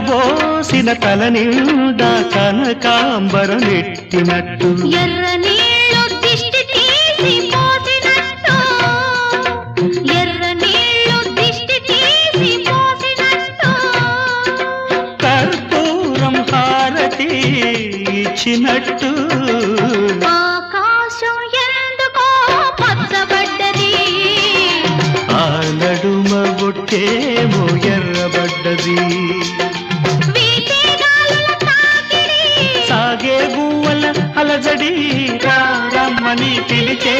విరబోసిన తల నిండా కనకాంబరం ఎట్టినట్టు ఎర్ర నీళ్ళు దిష్టి తీసి పోసినట్టు ఎర్ర నీళ్ళు దిష్టి తీసి పోసినట్టు కర్పూరం హారతి ఇచ్చినట్టు ఆకాశం ఎందుకో పచ్చబడ్డది ఆ నడుమ బొట్టేమో ఎర్రబడ్డది వీచే గాలుల తాకిడి సాగే గువ్వల అలజడి రమ్మని పిలిచే